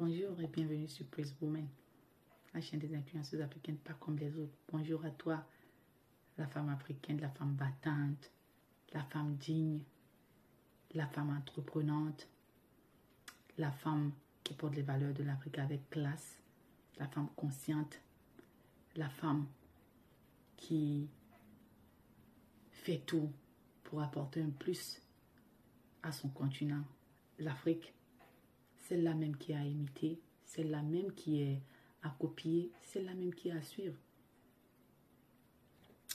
Bonjour et bienvenue sur Praise Woman, la chaîne des influenceuses africaines pas comme les autres. Bonjour à toi, la femme africaine, la femme battante, la femme digne, la femme entreprenante, la femme qui porte les valeurs de l'Afrique avec classe, la femme consciente, la femme qui fait tout pour apporter un plus à son continent, l'Afrique. Celle-là même qui est à imiter, celle-là même qui est à copier, celle-là même qui est à suivre.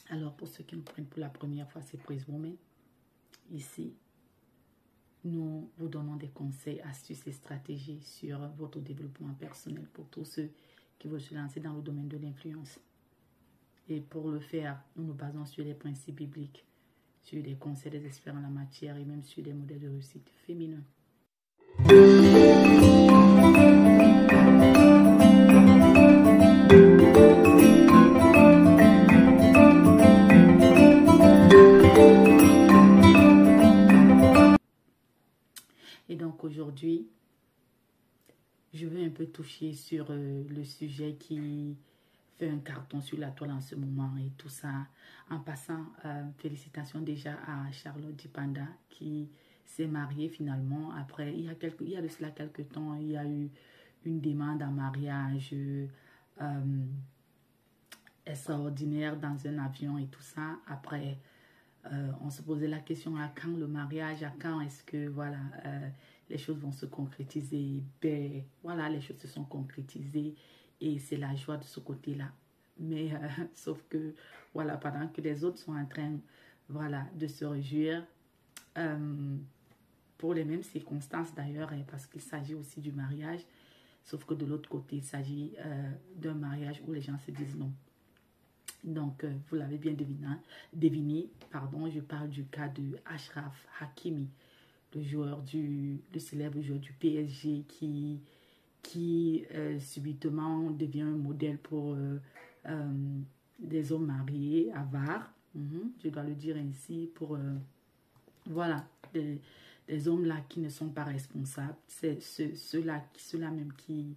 Alors, pour ceux qui nous prennent pour la première fois, c'est Praise Woman. Ici, nous vous donnons des conseils, astuces et stratégies sur votre développement personnel pour tous ceux qui veulent se lancer dans le domaine de l'influence. Et pour le faire, nous nous basons sur les principes bibliques, sur des conseils des experts en la matière et même sur des modèles de réussite féminins. Et donc aujourd'hui, je veux un peu toucher sur le sujet qui fait un carton sur la toile en ce moment et tout ça. En passant, félicitations déjà à Charlotte Dipanda qui s'est mariée finalement. Après, il y a de cela quelques temps, il y a eu une demande en mariage extraordinaire dans un avion et tout ça. Après, on se posait la question à quand le mariage, à quand est-ce que voilà, les choses vont se concrétiser. Ben voilà, les choses se sont concrétisées et c'est la joie de ce côté-là. Mais sauf que voilà, pendant que les autres sont en train voilà, de se réjouir, pour les mêmes circonstances d'ailleurs, parce qu'il s'agit aussi du mariage, sauf que de l'autre côté, il s'agit d'un mariage où les gens se disent non. Donc, vous l'avez bien deviné, pardon, je parle du cas de Achraf Hakimi, le célèbre joueur du PSG qui subitement devient un modèle pour des hommes mariés, avares, je dois le dire ainsi, pour voilà, des hommes là qui ne sont pas responsables, c'est ceux-là même qui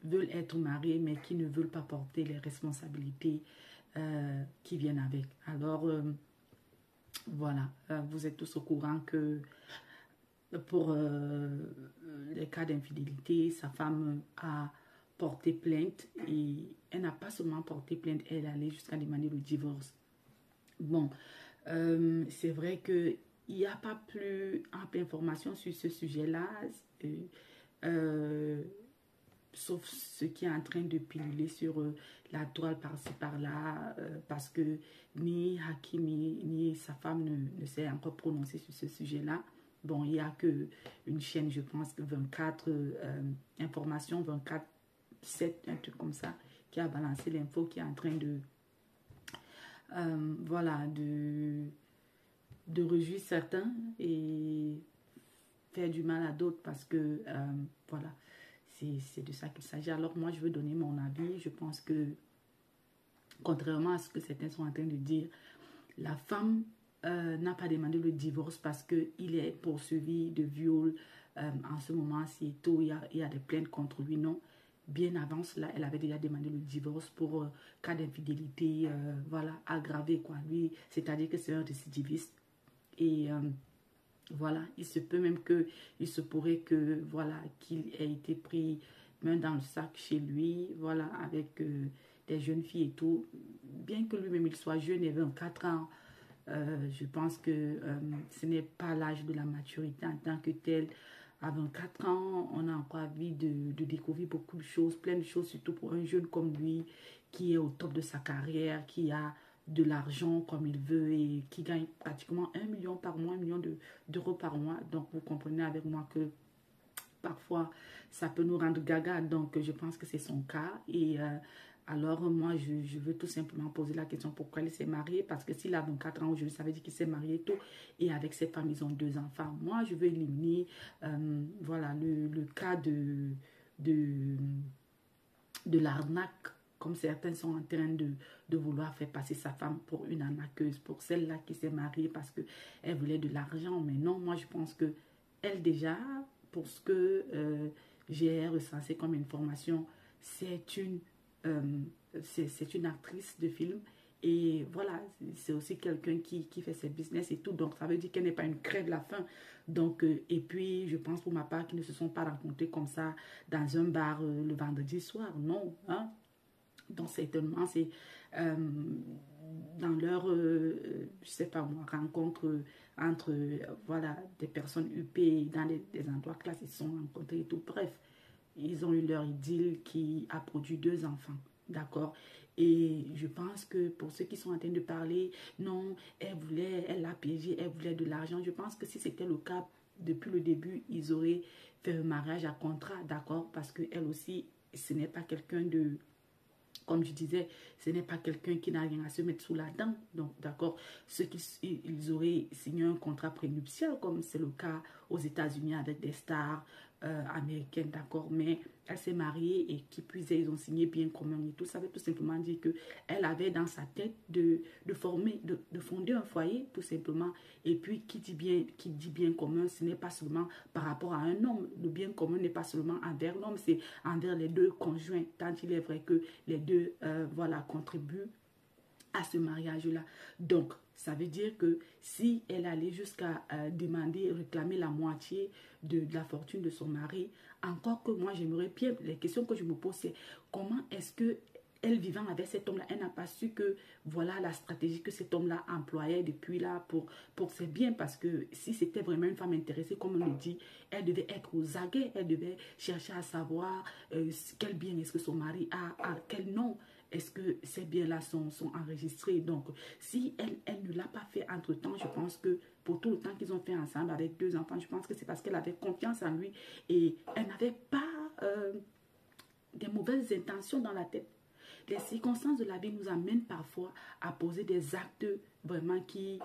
veulent être mariés mais qui ne veulent pas porter les responsabilités qui viennent avec. Alors, voilà, vous êtes tous au courant que pour les cas d'infidélité, sa femme a porté plainte et elle n'a pas seulement porté plainte, elle est allée jusqu'à demander le divorce. Bon, c'est vrai qu'il n'y a pas plus ample information sur ce sujet-là. Sauf ce qui est en train de piluler sur la toile par-ci par-là, parce que ni Hakimi ni sa femme ne s'est encore prononcé sur ce sujet-là. Bon, il n'y a qu'une chaîne, je pense, 24 informations, 24/7, un truc comme ça, qui a balancé l'info, qui est en train de, voilà, de réjouir certains et faire du mal à d'autres parce que, voilà, c'est de ça qu'il s'agit. Alors moi, je veux donner mon avis. Je pense que, contrairement à ce que certains sont en train de dire, la femme n'a pas demandé le divorce parce qu'il est poursuivi de viol. En ce moment-ci, il y a des plaintes contre lui. Non, bien avant cela, elle avait déjà demandé le divorce pour cas d'infidélité, voilà, aggravé, quoi. Lui, c'est-à-dire que c'est un récidiviste. Et voilà, il se peut même il se pourrait que, voilà, qu'il ait été pris main dans le sac chez lui, voilà, avec des jeunes filles et tout. Bien que lui-même, il soit jeune, il avait 24 ans, je pense que ce n'est pas l'âge de la maturité en tant que tel. À 24 ans, on a encore envie de découvrir beaucoup de choses, plein de choses, surtout pour un jeune comme lui, qui est au top de sa carrière, qui a de l'argent comme il veut et qui gagne pratiquement 1 million par mois, 1 million d'euros par mois. Donc, vous comprenez avec moi que parfois, ça peut nous rendre gaga. Donc, je pense que c'est son cas. Et alors, moi, je veux tout simplement poser la question pourquoi il s'est marié. Parce que s'il a 24 ans aujourd'hui, ça veut dire qu'il s'est marié tôt. Et avec ses femmes, ils ont 2 enfants. Moi, je veux éliminer voilà, le cas de l'arnaque, comme certains sont en train de vouloir faire passer sa femme pour une arnaqueuse, pour celle-là qui s'est mariée parce qu'elle voulait de l'argent. Mais non, moi je pense que elle déjà, pour ce que j'ai recensé comme information, c'est une actrice de film. Et voilà, c'est aussi quelqu'un qui fait ses business et tout. Donc, ça veut dire qu'elle n'est pas une crève la faim. Donc, et puis, je pense pour ma part qu'ils ne se sont pas rencontrés comme ça dans un bar le vendredi soir. Non, hein. Donc, certainement, c'est dans leur, je sais pas moi, rencontre entre, voilà, des personnes huppées dans des endroits classe, ils se sont rencontrés et tout. Bref, ils ont eu leur idylle qui a produit 2 enfants. D'accord? Et je pense que pour ceux qui sont en train de parler, non, elle l'a piégé, elle voulait de l'argent. Je pense que si c'était le cas depuis le début, ils auraient fait un mariage à contrat, d'accord? Parce qu'elle aussi, ce n'est pas quelqu'un de, comme je disais, ce n'est pas quelqu'un qui n'a rien à se mettre sous la dent. Donc, d'accord, ceux qui ils auraient signé un contrat prénuptial, comme c'est le cas aux États-Unis avec des stars américaines, d'accord. Mais elle s'est mariée et qui plus est, ils ont signé bien commun et tout. Ça veut tout simplement dire qu'elle avait dans sa tête de fonder un foyer, tout simplement. Et puis, qui dit bien commun, ce n'est pas seulement par rapport à un homme. Le bien commun n'est pas seulement envers l'homme, c'est envers les deux conjoints. Tant il est vrai que les deux, voilà, contribuent à ce mariage-là. Donc, ça veut dire que si elle allait jusqu'à demander, réclamer la moitié de la fortune de son mari, encore que moi j'aimerais bien, les questions que je me pose c'est comment est-ce que elle vivant avec cet homme-là, elle n'a pas su que voilà la stratégie que cet homme-là employait depuis là pour ses biens, parce que si c'était vraiment une femme intéressée, comme on le dit, elle devait être aux aguets, elle devait chercher à savoir quel bien est-ce que son mari a quel nom. Est-ce que ces biens-là sont enregistrés? Donc, si elle ne l'a pas fait entre-temps, je pense que pour tout le temps qu'ils ont fait ensemble avec 2 enfants, je pense que c'est parce qu'elle avait confiance en lui et elle n'avait pas des mauvaises intentions dans la tête. Les circonstances de la vie nous amènent parfois à poser des actes vraiment qui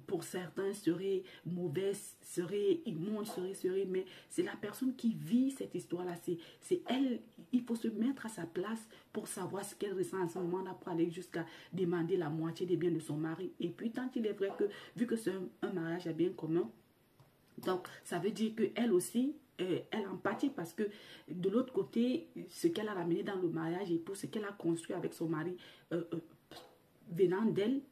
pour certains seraient mauvais, seraient immondes, seraient, mais c'est la personne qui vit cette histoire-là. C'est elle, il faut se mettre à sa place pour savoir ce qu'elle ressent à ce moment-là pour aller jusqu'à demander la moitié des biens de son mari. Et puis, tant il est vrai que, vu que c'est un mariage à bien commun, donc ça veut dire qu'elle aussi, elle empathie parce que de l'autre côté, ce qu'elle a ramené dans le mariage et tout ce qu'elle a construit avec son mari venant d'elle,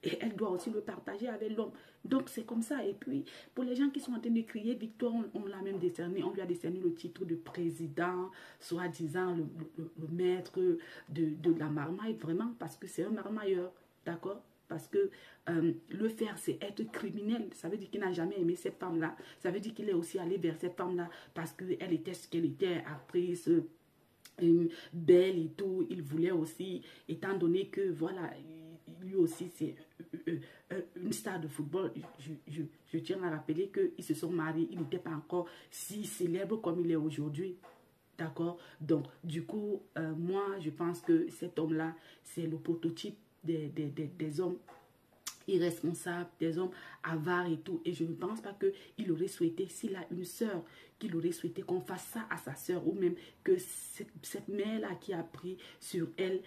et elle doit aussi le partager avec l'homme. Donc c'est comme ça. Et puis pour les gens qui sont en train de crier victoire, on l'a même décerné, on lui a décerné le titre de président, soi-disant le maître de la marmaille, vraiment, parce que c'est un marmailleur, d'accord? Parce que le faire, c'est être criminel. Ça veut dire qu'il n'a jamais aimé cette femme-là. Ça veut dire qu'il est aussi allé vers cette femme-là parce qu'elle était ce qu'elle était, actrice, belle et tout. Il voulait aussi, étant donné que, voilà, lui aussi, c'est une star de football. Je tiens à rappeler qu'ils se sont mariés. Il n'était pas encore si célèbre comme il est aujourd'hui. D'accord? Donc, du coup, moi, je pense que cet homme-là, c'est le prototype des hommes irresponsables, des hommes avares et tout. Et je ne pense pas qu'il aurait souhaité, s'il a une sœur, qu'il aurait souhaité qu'on fasse ça à sa sœur, ou même que cette mère-là qui a pris sur elle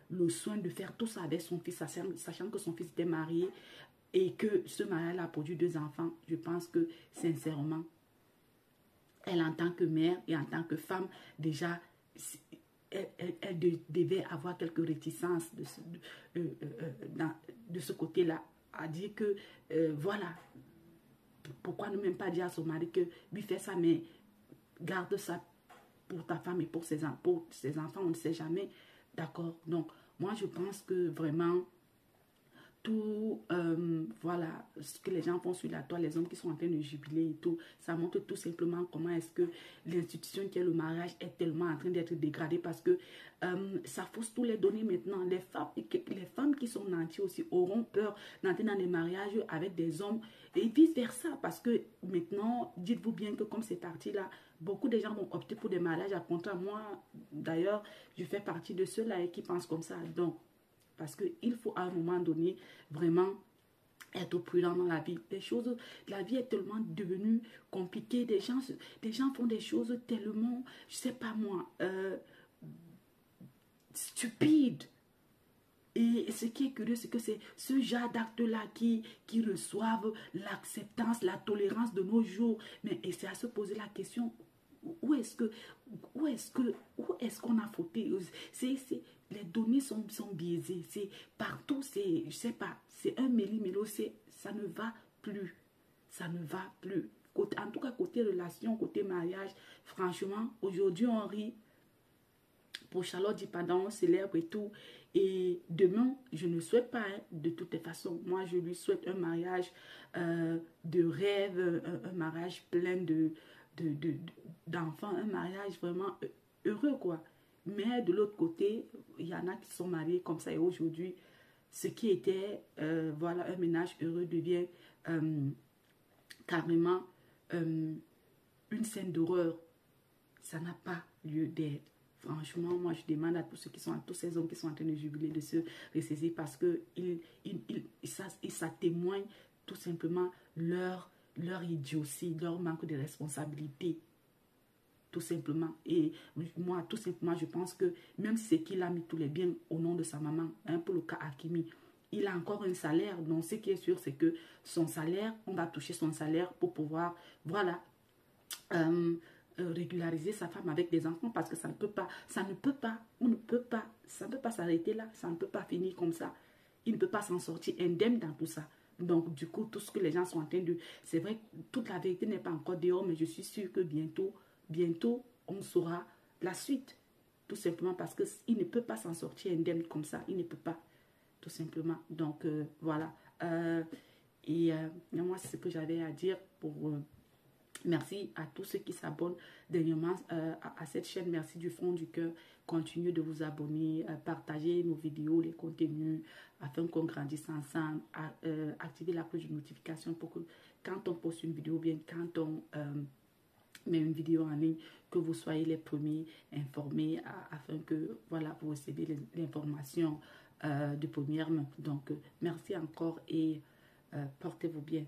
le soin de faire tout ça avec son fils, sachant que son fils était marié et que ce mariage-là a produit 2 enfants. Je pense que, sincèrement, elle en tant que mère et en tant que femme, déjà, elle devait avoir quelques réticences de ce côté-là, à dire que, voilà, pourquoi ne même pas dire à son mari que lui fait ça, mais garde ça pour ta femme et pour ses enfants, on ne sait jamais, d'accord? Donc, moi, je pense que vraiment, tout, voilà, ce que les gens font sur la toile, les hommes qui sont en train de jubiler et tout, ça montre tout simplement comment est-ce que l'institution qui est le mariage est tellement en train d'être dégradée parce que ça fausse tous les données maintenant. Les femmes qui sont nanties aussi auront peur d'entrer dans des mariages avec des hommes et vice versa parce que maintenant, dites-vous bien que comme c'est parti là, beaucoup de gens vont opter pour des mariages à contrat. Moi, d'ailleurs, je fais partie de ceux-là qui pensent comme ça. Donc, parce qu'il faut à un moment donné vraiment être prudent dans la vie. La vie est tellement devenue compliquée. Des gens font des choses tellement, je sais pas moi, stupides. Et ce qui est curieux, c'est que c'est ce genre d'actes-là qui reçoivent l'acceptance, la tolérance de nos jours. Mais c'est à se poser la question, où est-ce qu'on a fauté? Les données sont biaisées. C'est partout, je sais pas, c'est un méli-mélo, ça ne va plus. Ça ne va plus. En tout cas, côté relation, côté mariage, franchement, aujourd'hui, on rit. Pour Charlotte dit pardon, on célèbre et tout. Et demain, je ne souhaite pas, hein, de toutes les façons. Moi, je lui souhaite un mariage de rêve, un mariage plein d'enfants, un mariage vraiment heureux, quoi. Mais de l'autre côté, il y en a qui sont mariés comme ça. Et aujourd'hui, ce qui était, voilà, un ménage heureux devient carrément une scène d'horreur. Ça n'a pas lieu d'être. Franchement, moi, je demande à tous ces hommes qui sont en train de jubiler, de se ressaisir parce que ça témoigne tout simplement leur idiotie, leur manque de responsabilité. Tout simplement. Et moi, tout simplement, je pense que même si c'est qu'il a mis tous les biens au nom de sa maman, hein, pour le cas Hakimi, il a encore un salaire. Donc, ce qui est sûr, c'est que son salaire, on va toucher son salaire pour pouvoir, voilà, régulariser sa femme avec des enfants parce que ça ne peut pas, ça ne peut pas s'arrêter là, ça ne peut pas finir comme ça. Il ne peut pas s'en sortir indemne dans tout ça. Donc, du coup, tout ce que les gens sont en train de... C'est vrai que toute la vérité n'est pas encore dehors, mais je suis sûre que bientôt, on saura la suite. Tout simplement parce qu'il ne peut pas s'en sortir indemne comme ça. Il ne peut pas, tout simplement. Donc, voilà. Moi, c'est ce que j'avais à dire pour... merci à tous ceux qui s'abonnent dernièrement à cette chaîne. Merci du fond du cœur. Continuez de vous abonner, partagez nos vidéos, les contenus, afin qu'on grandisse ensemble. Activez la cloche de notification pour que quand on poste une vidéo, bien quand on met une vidéo en ligne, que vous soyez les premiers informés afin que voilà, vous recevez l'information de première main. Donc, merci encore et portez-vous bien.